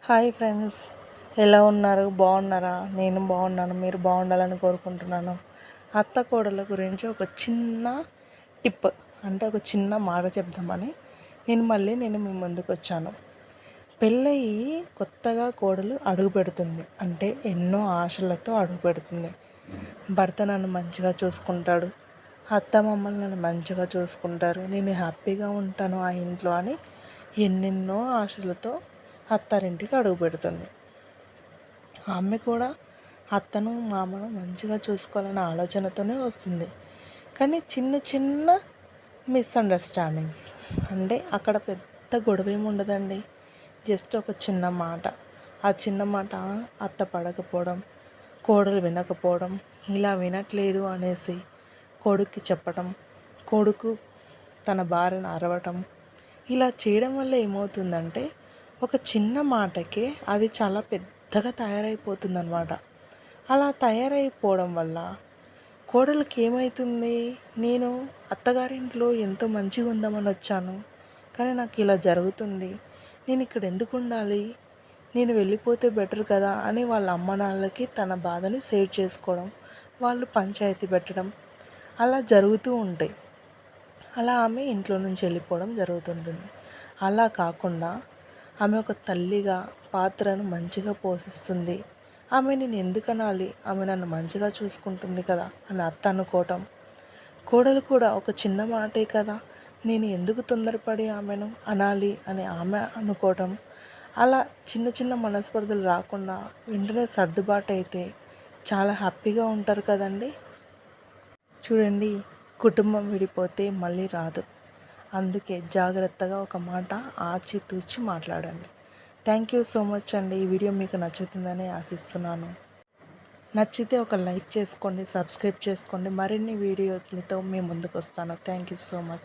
Hi friends, ఎలా ఉన్నారు? బాగున్నారా? నేను బాగున్నాను. మీరు బాగుండాలని కోరుకుంటున్నాను. అత్త కోడల గురించి ఒక చిన్న టిప్, అంటే ఒక చిన్న మాట చెప్దామని నేను మీ ముందుకు వచ్చాను. పెళ్ళయి కొత్తగా కోడలు అడుగు పెడుతుంది, అంటే ఎన్నో ఆశలతో అడుగు పెడుతుంది. భర్త నన్ను మంచిగా చూసుకుంటాడు, అత్త మమ్మల్ని నన్ను మంచిగా చూసుకుంటారు, నేను హ్యాపీగా ఉంటాను ఆ ఇంట్లో అని ఎన్నెన్నో ఆశలతో అత్తారింటికి అడుగు పెడుతుంది. ఆమె కూడా అత్తను మామను మంచిగా చూసుకోవాలనే ఆలోచనతోనే వస్తుంది. కానీ చిన్న చిన్న మిస్అండర్స్టాండింగ్స్, అంటే అక్కడ పెద్ద గొడవ ఏమి ఉండదండి. జస్ట్ ఒక చిన్న మాట, ఆ చిన్న మాట అత్త పడకపోవడం, కోడలు వినకపోవడం, ఇలా వినట్లేదు అనేసి కొడుక్కి చెప్పడం, కొడుకు తన భార్యను అరవటం, ఇలా చేయడం వల్ల ఏమవుతుందంటే ఒక చిన్న మాటకే అది చాలా పెద్దగా తయారైపోతుందన్నమాట. అలా తయారైపోవడం వల్ల కోడలికి ఏమవుతుంది, నేను అత్తగారింట్లో ఎంతో మంచిగా ఉందామని వచ్చాను, కానీ నాకు ఇలా జరుగుతుంది, నేను ఇక్కడ ఎందుకు ఉండాలి, నేను వెళ్ళిపోతే బెటర్ కదా అని వాళ్ళ అమ్మ నాన్నలకి తన బాధని షేర్ చేసుకోవడం, వాళ్ళు పంచాయతీ పెట్టడం అలా జరుగుతూ ఉంటాయి. అలా ఆమె ఇంట్లో నుంచి వెళ్ళిపోవడం జరుగుతుంటుంది. అలా కాకుండా ఆమె ఒక తల్లిగా పాత్రను మంచిగా పోషిస్తుంది. ఆమె నేను ఎందుకు అనాలి, ఆమె నన్ను మంచిగా చూసుకుంటుంది కదా అని అత్త అనుకోవటం, కోడలు కూడా ఒక చిన్న మాటే కదా, నేను ఎందుకు తొందరపడి ఆమెను అనాలి అని ఆమె అనుకోవటం, అలా చిన్న చిన్న మనస్పర్ధలు రాకుండా వెంటనే సర్దుబాటు అయితే చాలా హ్యాపీగా ఉంటారు కదండి. చూడండి, కుటుంబం విడిపోతే మళ్ళీ రాదు. అందుకే జాగ్రత్తగా ఒక మాట ఆచితూచి మాట్లాడండి. థ్యాంక్ యూ సో మచ్ అండి. ఈ వీడియో మీకు నచ్చుతుందని ఆశిస్తున్నాను. నచ్చితే ఒక లైక్ చేసుకోండి, సబ్స్క్రైబ్ చేసుకోండి. మరిన్ని వీడియోలతో మీ ముందుకు వస్తాను. Thank you so much.